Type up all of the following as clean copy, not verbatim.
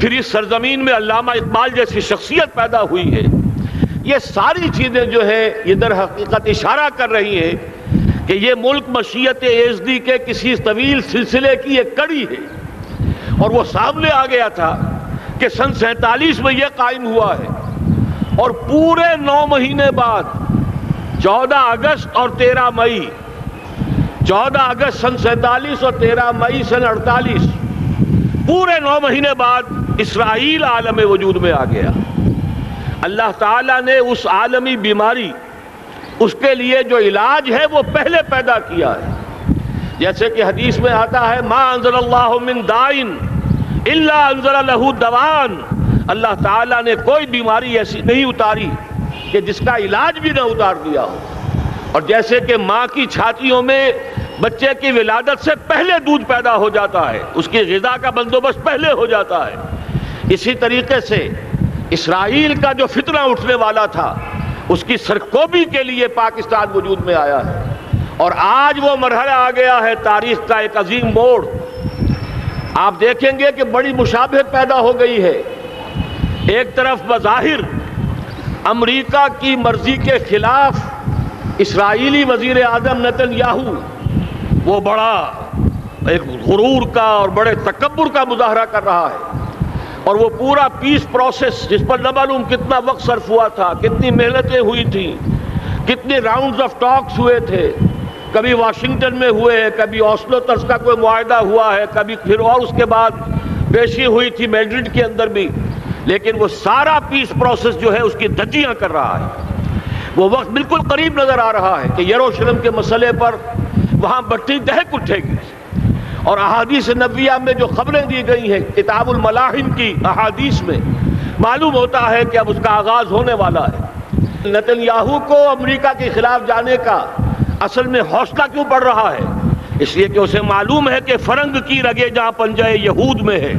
پھر اس سرزمین میں علامہ اقبال جیسی شخصیت پیدا ہوئی ہے. یہ ساری چیزیں جو ہے یہ در حقیقت اشارہ کر رہی ہیں کہ یہ ملک مشیت ایزدی کے کسی طویل سلسلے کی ایک کڑی ہے. اور وہ سامنے آ گیا تھا کہ سن 47 میں یہ قائم ہوا ہے، اور پورے 9 مہینے بعد 14 اگست اور 13 مئی، 14 اگست سن 47 اور 13 مئی سن 48، پورے 9 مہینے بعد اسرائیل عالم وجود میں آ گیا. اللہ تعالیٰ نے اس عالمی بیماری، اس کے لیے جو علاج ہے وہ پہلے پیدا کیا ہے. جیسے کہ حدیث میں آتا ہے ما انزل اللہ من دائن الا انزل لہ دوان، اللہ تعالیٰ نے کوئی بیماری ایسی نہیں اتاری کہ جس کا علاج بھی نہ اتار دیا ہو. اور جیسے کہ ماں کی چھاتیوں میں بچے کی ولادت سے پہلے دودھ پیدا ہو جاتا ہے، اس کی غذا کا بندوبست پہلے ہو جاتا ہے، اسی طریقے سے اسرائیل کا جو فتنہ اٹھنے والا تھا اس کی سرکوبی کے لیے پاکستان وجود میں آیا ہے. اور آج وہ مرحلہ آ گیا ہے تاریخ کا ایک عظیم موڑ. آپ دیکھیں گے کہ بڑی مشابہت پیدا ہو گئی ہے. ایک طرف بظاہر امریکہ کی مرضی کے خلاف اسرائیلی وزیر اعظم نتن یاہو وہ بڑا ایک غرور کا اور بڑے تکبر کا مظاہرہ کر رہا ہے، اور وہ پورا پیس پروسیس جس پر نہ معلوم کتنا وقت صرف ہوا تھا، کتنی محنتیں ہوئی تھیں، کتنے راؤنڈز آف ٹاکس ہوئے تھے، کبھی واشنگٹن میں ہوئے ہیں، کبھی اوسلو طرز کا کوئی معاہدہ ہوا ہے، کبھی پھر اور اس کے بعد پیشی ہوئی تھی میڈرڈ کے اندر بھی، لیکن وہ سارا پیس پروسیس جو ہے اس کی دھجیاں کر رہا ہے. وہ وقت بالکل قریب نظر آ رہا ہے کہ یروشلم کے مسئلے پر وہاں بٹی دہک اٹھے گی. اور احادیث نبویہ میں جو خبریں دی گئی ہیں کتاب الملاحم کی احادیث میں معلوم ہوتا ہے کہ اب اس کا آغاز ہونے والا ہے. نتن یاہو کو امریکہ کے خلاف جانے کا اصل میں حوصلہ کیوں پڑ رہا ہے؟ اس لیے کہ اسے معلوم ہے کہ فرنگ کی رگیں جہاں پنجہ یہود میں ہے،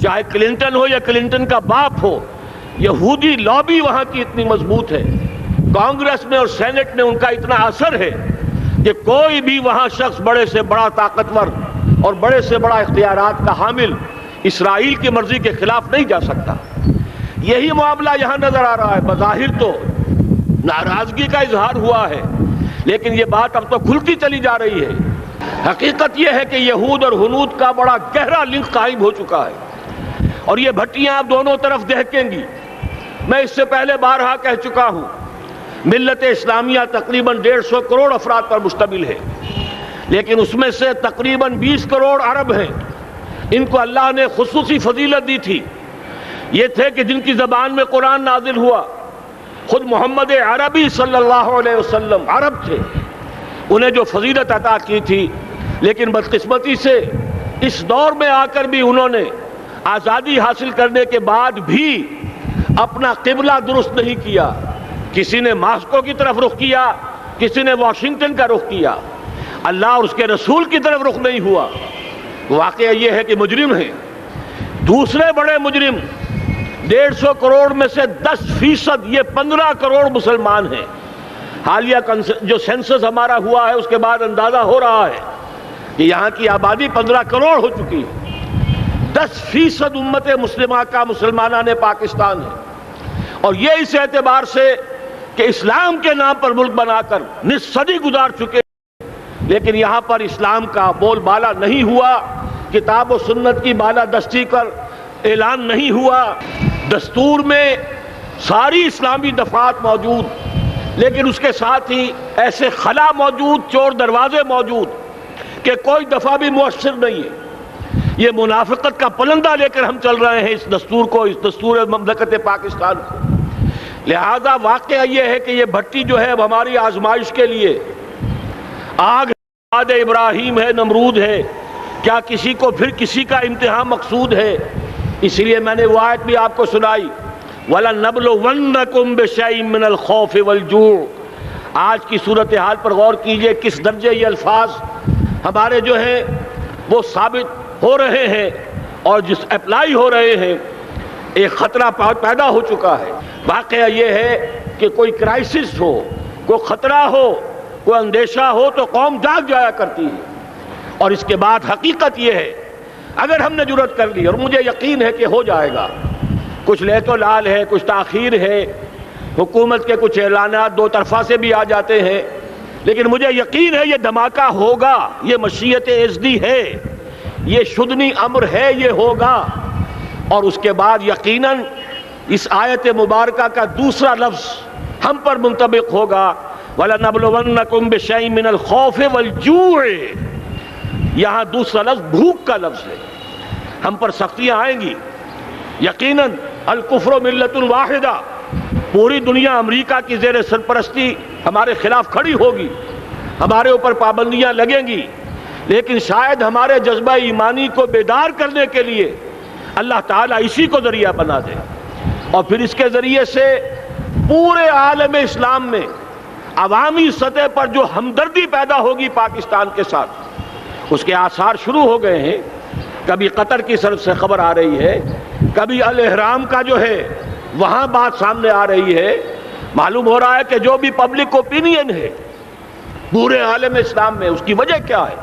چاہے کلنٹن ہو یا کلنٹن کا باپ ہو، یہودی لابی وہاں کی اتنی مضبوط ہے، کانگریس میں اور سینٹ میں ان کا اتنا اثر ہے کہ کوئی بھی وہاں شخص بڑے سے بڑا طاقتور اور بڑے سے بڑا اختیارات کا حامل اسرائیل کی مرضی کے خلاف نہیں جا سکتا. یہی معاملہ یہاں نظر آ رہا ہے. بظاہر تو ناراضگی کا اظہار ہوا ہے، لیکن یہ بات اب تو کھلتی چلی جا رہی ہے. حقیقت یہ ہے کہ یہود اور ہنود کا بڑا گہرا لنک قائم ہو چکا ہے، اور یہ بھٹیاں اب دونوں طرف دہکیں گی. میں اس سے پہلے بارہا کہہ چکا ہوں، ملت اسلامیہ تقریباً 150 کروڑ افراد پر مشتمل ہے، لیکن اس میں سے تقریباً 20 کروڑ عرب ہیں. ان کو اللہ نے خصوصی فضیلت دی تھی. یہ تھے کہ جن کی زبان میں قرآن نازل ہوا، خود محمد عربی صلی اللہ علیہ وسلم عرب تھے، انہیں جو فضیلت عطا کی تھی. لیکن بدقسمتی سے اس دور میں آ کر بھی انہوں نے آزادی حاصل کرنے کے بعد بھی اپنا قبلہ درست نہیں کیا. کسی نے ماسکو کی طرف رخ کیا، کسی نے واشنگٹن کا رخ کیا، اللہ اور اس کے رسول کی طرف رخ نہیں ہوا. واقعہ یہ ہے کہ مجرم ہیں. دوسرے بڑے مجرم 150 کروڑ میں سے 10% یہ 15 کروڑ مسلمان ہیں. حالیہ جو سینسس ہمارا ہوا ہے اس کے بعد اندازہ ہو رہا ہے کہ یہاں کی آبادی 15 کروڑ ہو چکی ہے. 10% امت مسلمہ کا مسلمانان پاکستان ہے، اور یہ اس اعتبار سے کہ اسلام کے نام پر ملک بنا کر نصف صدی گزار چکے، لیکن یہاں پر اسلام کا بول بالا نہیں ہوا، کتاب و سنت کی بالا دستی کر اعلان نہیں ہوا. دستور میں ساری اسلامی دفعات موجود، لیکن اس کے ساتھ ہی ایسے خلا موجود، چور دروازے موجود کہ کوئی دفعہ بھی مؤثر نہیں ہے. یہ منافقت کا پلندہ لے کر ہم چل رہے ہیں اس دستور کو، اس دستور مملکت پاکستان کو. لہذا واقعہ یہ ہے کہ یہ بھٹی جو ہے اب ہماری آزمائش کے لیے آگ آد ابراہیم ہے، نمرود ہے. کیا کسی کو پھر کسی کا امتحان مقصود ہے؟ اسی لیے میں نے وہ آیت بھی آپ کو سنائی، وَلَنَّبْلُوَنَّكُمْ بِشَيْءٍ مِّنَ الْخَوْفِ وَالْجُوعِ. آج کی صورتحال پر غور کیجئے، کس درجے یہ الفاظ ہمارے جو ہیں وہ ثابت ہو رہے ہیں اور جس اپلائی ہو رہے ہیں. ایک خطرہ پیدا ہو چکا ہے. واقعہ یہ ہے کہ کوئی کرائسس ہو، کوئی خطرہ ہو، کوئی اندیشہ ہو تو قوم جاگ جایا کرتی ہے. اور اس کے بعد حقیقت یہ ہے اگر ہم نے جرأت کر لی، اور مجھے یقین ہے کہ ہو جائے گا، کچھ لیت و لال ہے، کچھ تاخیر ہے، حکومت کے کچھ اعلانات دو طرفہ سے بھی آ جاتے ہیں، لیکن مجھے یقین ہے یہ دھماکہ ہوگا، یہ مشیت ایزدی ہے، یہ شدنی امر ہے، یہ ہوگا۔ اور اس کے بعد یقیناً اس آیت مبارکہ کا دوسرا لفظ ہم پر منطبق ہوگا، وَلَنَبْلُوَنَّكُمْ بِشَيْءٍ مِّنَ الْخَوْفِ وَالْجُوعِ۔ یہاں دوسرا لفظ بھوک کا لفظ ہے، ہم پر سختیاں آئیں گی یقیناً۔ الکفر ملت واحدہ، پوری دنیا امریکہ کی زیر سرپرستی ہمارے خلاف کھڑی ہوگی، ہمارے اوپر پابندیاں لگیں گی، لیکن شاید ہمارے جذبہ ایمانی کو بیدار کرنے کے لیے اللہ تعالیٰ اسی کو ذریعہ بنا دے، اور پھر اس کے ذریعے سے پورے عالم اسلام میں عوامی سطح پر جو ہمدردی پیدا ہوگی پاکستان کے ساتھ، اس کے آثار شروع ہو گئے ہیں۔ کبھی قطر کی طرف سے خبر آ رہی ہے، کبھی الاحرام کا جو ہے وہاں بات سامنے آ رہی ہے۔ معلوم ہو رہا ہے کہ جو بھی پبلک اوپینین ہے پورے عالم اسلام میں، اس کی وجہ کیا ہے؟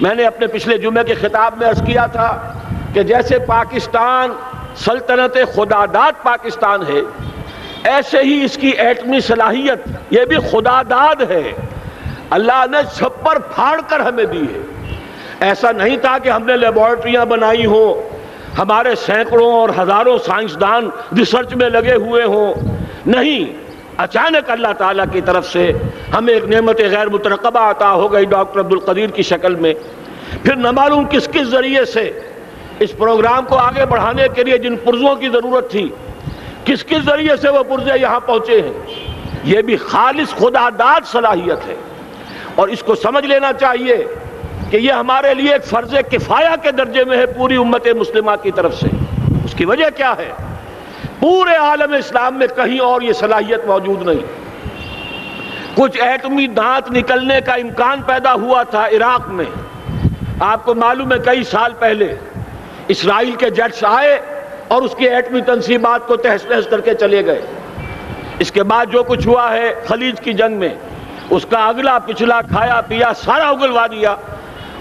میں نے اپنے پچھلے جمعے کے خطاب میں عرض کیا تھا کہ جیسے پاکستان سلطنت خداداد پاکستان ہے، ایسے ہی اس کی ایٹمی صلاحیت یہ بھی خداداد ہے، اللہ نے چھپر پھاڑ کر ہمیں دی ہے۔ ایسا نہیں تھا کہ ہم نے لیبارٹریاں بنائی ہوں، ہمارے سینکڑوں اور ہزاروں سائنسدان ریسرچ میں لگے ہوئے ہوں، نہیں، اچانک اللہ تعالیٰ کی طرف سے ہمیں ایک نعمت غیر مترقبہ عطا ہو گئی ڈاکٹر عبدالقدیر کی شکل میں۔ پھر نہ معلوم کس کس ذریعے سے اس پروگرام کو آگے بڑھانے کے لیے جن پرزوں کی ضرورت تھی، کس کس ذریعے سے وہ پرزے یہاں پہنچے ہیں۔ یہ بھی خالص خداداد صلاحیت ہے، اور اس کو سمجھ لینا چاہیے کہ یہ ہمارے لیے ایک فرض کفایہ کے درجے میں ہے پوری امت مسلمہ کی طرف سے۔ اس کی وجہ کیا ہے؟ پورے عالم اسلام میں کہیں اور یہ صلاحیت موجود نہیں۔ کچھ ایٹمی دانت نکلنے کا امکان پیدا ہوا تھا عراق میں، آپ کو معلوم ہے کئی سال پہلے اسرائیل کے جیٹس آئے اور اس کی ایٹمی تنصیبات کو تہس نہس کر کے چلے گئے۔ اس کے بعد جو کچھ ہوا ہے خلیج کی جنگ میں، اس کا اگلا پچھلا کھایا پیا سارا اگلوا دیا،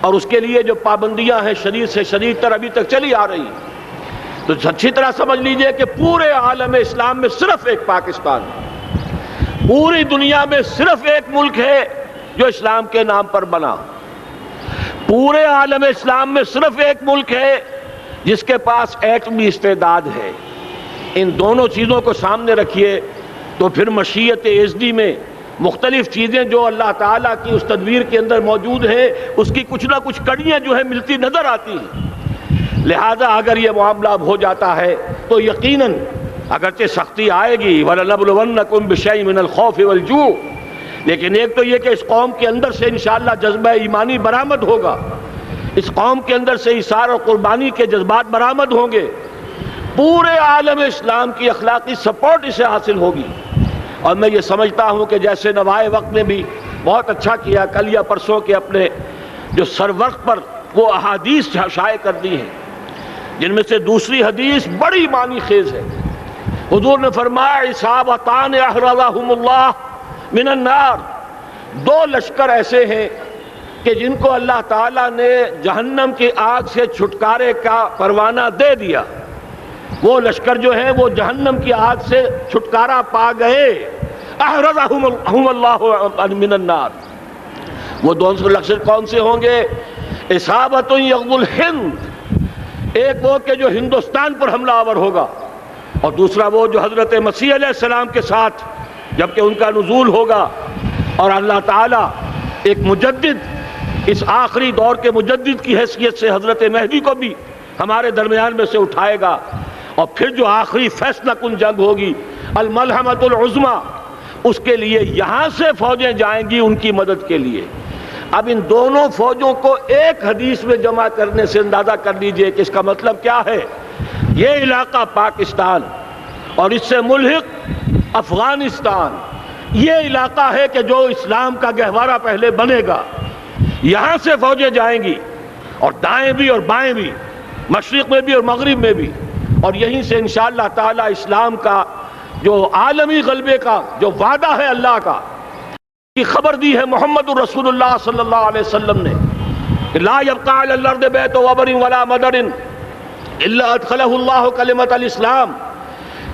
اور اس کے لیے جو پابندیاں ہیں شدید سے شدید تر ابھی تک چلی آ رہی ہیں۔ تو اچھی طرح سمجھ لیجئے کہ پورے عالم اسلام میں صرف ایک پاکستان ہے، پوری دنیا میں صرف ایک ملک ہے جو اسلام کے نام پر بنا، پورے عالم اسلام میں صرف ایک ملک ہے جس کے پاس ایٹمی استعداد ہے۔ ان دونوں چیزوں کو سامنے رکھیے تو پھر مشیت ایزدی میں مختلف چیزیں جو اللہ تعالیٰ کی اس تدبیر کے اندر موجود ہیں، اس کی کچھ نہ کچھ کڑیاں جو ہے ملتی نظر آتی ہیں۔ لہذا اگر یہ معاملہ اب ہو جاتا ہے تو یقیناً اگرچہ سختی آئے گی، وَلَنَبْلُوَنَّكُمْ بِشَيْءٍ مِّنَ الْخَوْفِ وَالْجُوعِ، لیکن ایک تو یہ کہ اس قوم کے اندر سے انشاءاللہ جذبہ ایمانی برآمد ہوگا، اس قوم کے اندر سے ایثار اور قربانی کے جذبات برآمد ہوں گے، پورے عالم اسلام کی اخلاقی سپورٹ اسے حاصل ہوگی۔ اور میں یہ سمجھتا ہوں کہ جیسے نوائے وقت نے بھی بہت اچھا کیا، کل یا پرسوں کے اپنے جو سر وقت پر وہ احادیث شائع کر دی ہیں، جن میں سے دوسری حدیث بڑی معنی خیز ہے۔ حضور نے فرمایا عصابتان احرزہم اللہ من النار، دو لشکر ایسے ہیں کہ جن کو اللہ تعالیٰ نے جہنم کی آگ سے چھٹکارے کا پروانہ دے دیا۔ وہ لشکر جو ہیں وہ جہنم کی آگ سے چھٹکارا پا گئے، احرزہم اللہ من النار۔ وہ دونوں لشکر کون سے ہوں گے؟ اصابت یغزو الہند، ایک وہ کہ جو ہندوستان پر حملہ آور ہوگا، اور دوسرا وہ جو حضرت مسیح علیہ السلام کے ساتھ جبکہ ان کا نزول ہوگا، اور اللہ تعالیٰ ایک مجدد، اس آخری دور کے مجدد کی حیثیت سے حضرت مہدی کو بھی ہمارے درمیان میں سے اٹھائے گا، اور پھر جو آخری فیصلہ کن جنگ ہوگی الملحمۃ العظمیٰ، اس کے لیے یہاں سے فوجیں جائیں گی ان کی مدد کے لیے۔ اب ان دونوں فوجوں کو ایک حدیث میں جمع کرنے سے اندازہ کر لیجئے کہ اس کا مطلب کیا ہے۔ یہ علاقہ پاکستان اور اس سے ملحق افغانستان، یہ علاقہ ہے کہ جو اسلام کا گہوارہ پہلے بنے گا، یہاں سے فوجیں جائیں گی، اور دائیں بھی اور بائیں بھی، مشرق میں بھی اور مغرب میں بھی، اور یہیں سے انشاءاللہ تعالی اسلام کا جو عالمی غلبے کا جو وعدہ ہے اللہ کا، کی خبر دی ہے محمد الرسول اللہ صلی اللہ علیہ وسلم نے۔ لا يبقى على الارض بیت وبر ولا مدر الا ادخلہ اللہ کلمۃ الاسلام،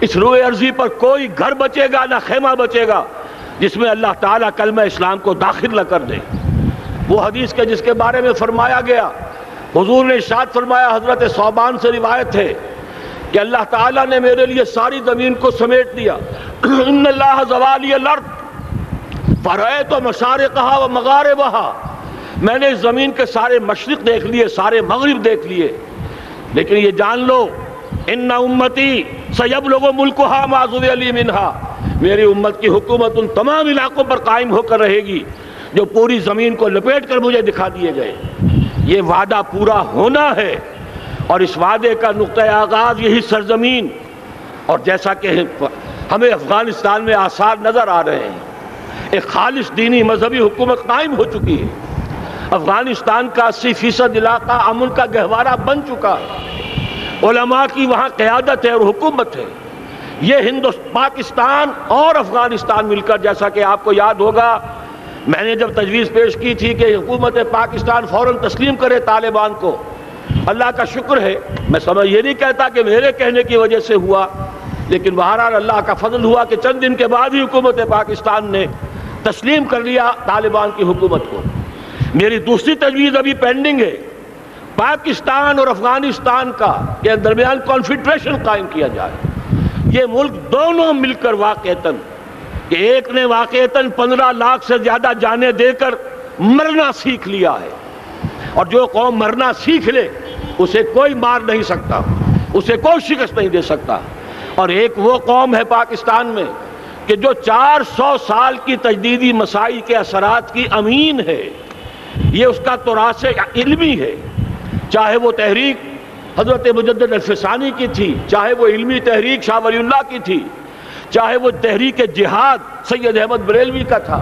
اس روئے ارضی پر کوئی گھر بچے گا نہ خیمہ بچے گا جس میں اللہ تعالیٰ کلمہ اسلام کو داخل نہ کر دے۔ وہ حدیث کے جس کے بارے میں فرمایا گیا، حضور نے ارشاد فرمایا، حضرت ثوبان سے روایت ہے کہ اللہ تعالیٰ نے میرے لیے ساری زمین کو سمیٹ دیا۔ ان اللہ زوالی الارض فرأیت مشارقہا و مغاربہا، میں نے اس زمین کے سارے مشرق دیکھ لیے، سارے مغرب دیکھ لیے، لیکن یہ جان لو ان امتی سیبلغ ملکہا ما ذوی لی منہا، میری امت کی حکومت ان تمام علاقوں پر قائم ہو کر رہے گی جو پوری زمین کو لپیٹ کر مجھے دکھا دیے گئے۔ یہ وعدہ پورا ہونا ہے، اور اس وعدے کا نقطہ آغاز یہی سرزمین، اور جیسا کہ ہمیں افغانستان میں آثار نظر آ رہے ہیں، ایک خالص دینی مذہبی حکومت قائم ہو چکی ہے۔ افغانستان کا 80% علاقہ امن کا گہوارہ بن چکا ہے، علماء کی وہاں قیادت ہے اور حکومت ہے۔ یہ پاکستان اور افغانستان مل کر، جیسا کہ آپ کو یاد ہوگا میں نے جب تجویز پیش کی تھی کہ حکومت پاکستان فوراً تسلیم کرے طالبان کو، اللہ کا شکر ہے، میں یہ نہیں کہتا کہ میرے کہنے کی وجہ سے ہوا، لیکن بہرحال اللہ کا فضل ہوا کہ چند دن کے بعد ہی حکومت پاکستان نے تسلیم کر لیا طالبان کی حکومت کو۔ میری دوسری تجویز ابھی پینڈنگ ہے، پاکستان اور افغانستان کا کے درمیان کانفیڈریشن قائم کیا جائے۔ یہ ملک دونوں مل کر واقعتاً، کہ ایک نے واقعتاً 15 لاکھ سے زیادہ جانیں دے کر مرنا سیکھ لیا ہے، اور جو قوم مرنا سیکھ لے اسے کوئی مار نہیں سکتا، اسے کوئی شکست نہیں دے سکتا، اور ایک وہ قوم ہے پاکستان میں کہ جو 400 سال کی تجدیدی مسائی کے اثرات کی امین ہے، یہ اس کا تراث علمی ہے، چاہے وہ تحریک حضرت مجدد الفسانی کی تھی، چاہے وہ علمی تحریک شاہ ولی اللہ کی تھی، چاہے وہ تحریک جہاد سید احمد بریلوی کا تھا،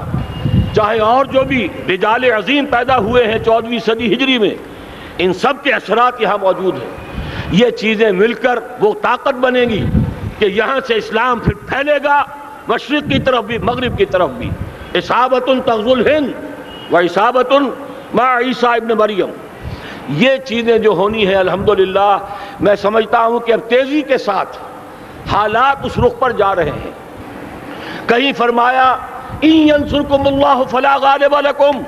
چاہے اور جو بھی رجال عظیم پیدا ہوئے ہیں 14ویں صدی ہجری میں، ان سب کے اثرات یہاں موجود ہیں۔ یہ چیزیں مل کر وہ طاقت بنے گی کہ یہاں سے اسلام پھر پھیلے گا، مشرق کی طرف بھی مغرب کی طرف بھی۔ اصابۃ تغزو الہند و اصابۃ مع عیسیٰ ابن مریم، یہ چیزیں جو ہونی ہیں الحمدللہ میں سمجھتا ہوں کہ اب تیزی کے ساتھ حالات اس رخ پر جا رہے ہیں۔ کہیں فرمایا ان ینصرکم اللہ فلا غالب لکم،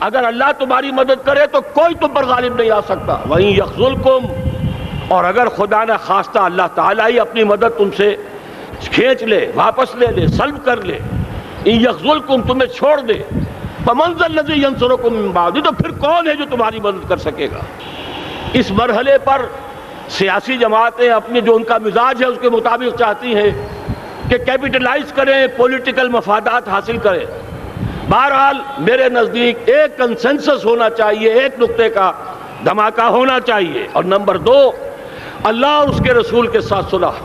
اگر اللہ تمہاری مدد کرے تو کوئی تم پر غالب نہیں آ سکتا، وَإِن یخذلکم، اور اگر خدا نہ خواستہ اللہ تعالیٰ ہی اپنی مدد تم سے کھینچ لے، واپس لے لے، سلب کر لے، ان یخذلکم، تمہیں چھوڑ دے، فمن ذا الذی ینصرکم من بعدہ، تو پھر کون ہے جو تمہاری مدد کر سکے گا۔ اس مرحلے پر سیاسی جماعتیں اپنے جو ان کا مزاج ہے اس کے مطابق چاہتی ہیں کہ کیپٹلائز کریں، پولیٹیکل مفادات حاصل کریں۔ بہرحال میرے نزدیک ایک کنسنسس ہونا چاہیے، ایک نقطے کا دھماکہ ہونا چاہیے، اور نمبر 2 اللہ اور اس کے رسول کے ساتھ صلح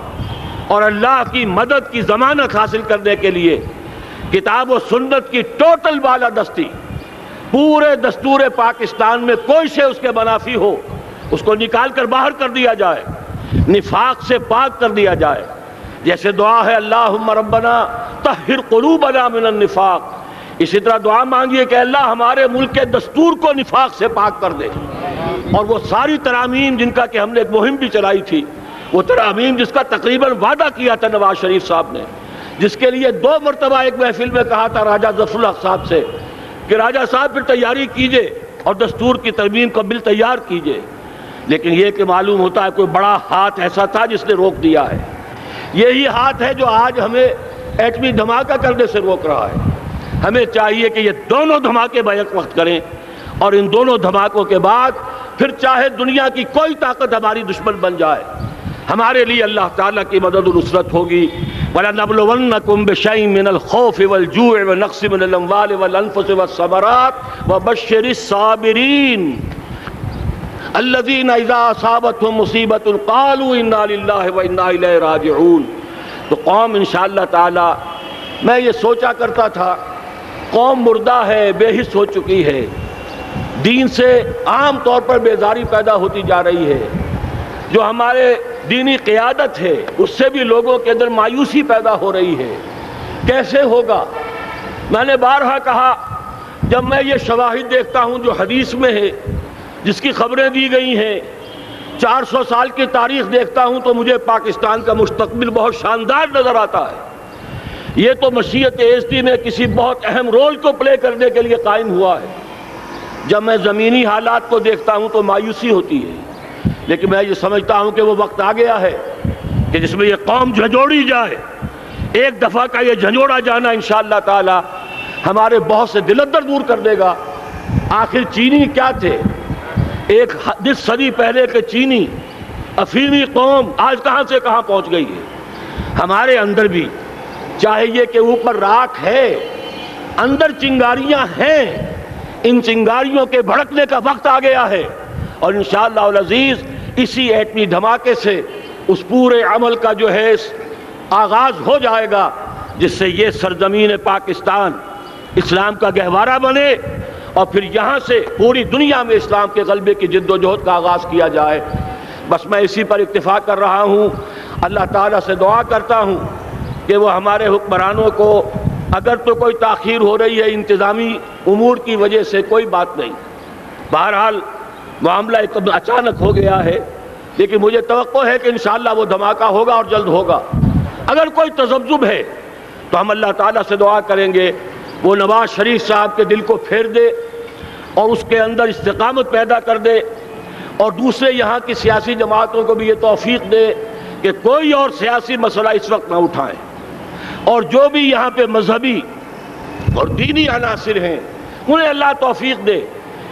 اور اللہ کی مدد کی ضمانت حاصل کرنے کے لیے کتاب و سنت کی ٹوٹل بالادستی، پورے دستور پاکستان میں کوئی شے اس کے منافی ہو اس کو نکال کر باہر کر دیا جائے، نفاق سے پاک کر دیا جائے۔ جیسے دعا ہے اللہم ربنا طہر قلوبنا من النفاق، اسی طرح دعا مانگیے کہ اللہ ہمارے ملک کے دستور کو نفاق سے پاک کر دے، اور وہ ساری ترامیم جن کا کہ ہم نے ایک مہم بھی چلائی تھی، وہ ترامیم جس کا تقریباً وعدہ کیا تھا نواز شریف صاحب نے، جس کے لیے 2 مرتبہ ایک محفل میں کہا تھا راجہ ظفر الحق صاحب سے کہ راجہ صاحب پھر تیاری کیجئے اور دستور کی ترمیم کا بل تیار کیجئے، لیکن یہ کہ معلوم ہوتا ہے کوئی بڑا ہاتھ ایسا تھا جس نے روک دیا ہے۔ یہی ہاتھ ہے جو آج ہمیں ایٹمی دھماکہ کرنے سے روک رہا ہے۔ ہمیں چاہیے کہ یہ دونوں دھماکے بیک وقت کریں، اور ان دونوں دھماکوں کے بعد پھر چاہے دنیا کی کوئی طاقت ہماری دشمن بن جائے، ہمارے لیے اللہ تعالیٰ کی مدد و نصرت ہوگی۔ وَلَنَبْلُوَنَّكُمْ بِشَيْءٍ مِّنَ الْخَوْفِ وَالْجُوعِ وَنَقْصٍ مِّنَ الْأَمْوَالِ وَالْأَنفُسِ وَالثَّمَرَاتِ وَبَشِّرِ الصَّابِرِينَ الَّذِينَ إِذَا أَصَابَتْهُم مُّصِيبَةٌ قَالُوا إِنَّا لِلَّهِ وَإِنَّا إِلَيْهِ رَاجِعُونَ۔ تو قوم انشاءاللہ تعالی، میں یہ سوچا کرتا تھا قوم مردہ ہے، بے حس ہو چکی ہے، دین سے عام طور پر بیزاری پیدا ہوتی جا رہی ہے، جو ہمارے دینی قیادت ہے اس سے بھی لوگوں کے اندر مایوسی پیدا ہو رہی ہے۔ کیسے ہوگا؟ میں نے بارہا کہا جب میں یہ شواہد دیکھتا ہوں جو حدیث میں ہے، جس کی خبریں دی گئی ہیں، 400 سال کی تاریخ دیکھتا ہوں، تو مجھے پاکستان کا مستقبل بہت شاندار نظر آتا ہے۔ یہ تو مشیت ایزدی میں کسی بہت اہم رول کو پلے کرنے کے لیے قائم ہوا ہے۔ جب میں زمینی حالات کو دیکھتا ہوں تو مایوسی ہوتی ہے، لیکن میں یہ سمجھتا ہوں کہ وہ وقت آ گیا ہے کہ جس میں یہ قوم جھنجھوڑی جائے۔ ایک دفعہ کا یہ جھنجھوڑا جانا انشاءاللہ تعالی ہمارے بہت سے دل اندر دور کر دے گا۔ آخر چینی کیا تھے؟ ایک 10 صدی پہلے کے چینی افیمی قوم آج کہاں سے کہاں پہنچ گئی ہے۔ ہمارے اندر بھی چاہے یہ کہ اوپر راکھ ہے، اندر چنگاریاں ہیں، ان چنگاریوں کے بھڑکنے کا وقت آ گیا ہے، اور انشاءاللہ العزیز اسی ایٹمی دھماکے سے اس پورے عمل کا جو ہے آغاز ہو جائے گا، جس سے یہ سرزمین پاکستان اسلام کا گہوارہ بنے، اور پھر یہاں سے پوری دنیا میں اسلام کے غلبے کی جد و جہد کا آغاز کیا جائے۔ بس میں اسی پر اکتفا کر رہا ہوں۔ اللہ تعالیٰ سے دعا کرتا ہوں کہ وہ ہمارے حکمرانوں کو، اگر تو کوئی تاخیر ہو رہی ہے انتظامی امور کی وجہ سے، کوئی بات نہیں، بہرحال معاملہ ایک اچانک ہو گیا ہے، لیکن مجھے توقع ہے کہ انشاءاللہ وہ دھماکہ ہوگا اور جلد ہوگا۔ اگر کوئی تذبذب ہے تو ہم اللہ تعالیٰ سے دعا کریں گے وہ نواز شریف صاحب کے دل کو پھیر دے اور اس کے اندر استقامت پیدا کر دے، اور دوسرے یہاں کی سیاسی جماعتوں کو بھی یہ توفیق دے کہ کوئی اور سیاسی مسئلہ اس وقت نہ اٹھائیں، اور جو بھی یہاں پہ مذہبی اور دینی عناصر ہیں انہیں اللہ توفیق دے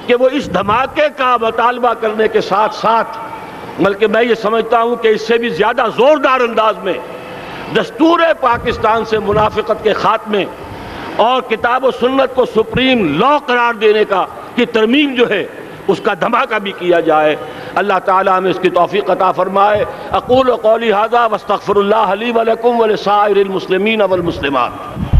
کہ وہ اس دھماکے کا مطالبہ کرنے کے ساتھ ساتھ، بلکہ میں یہ سمجھتا ہوں کہ اس سے بھی زیادہ زوردار انداز میں دستور پاکستان سے منافقت کے خاتمے اور کتاب و سنت کو سپریم لا قرار دینے کی ترمیم جو ہے اس کا دھماکہ بھی کیا جائے۔ اللہ تعالیٰ ہمیں اس کی توفیق عطا فرمائے۔ اقول قولی ھذا واستغفر اللہ لی ولکم ولسائر المسلمین والمسلمات۔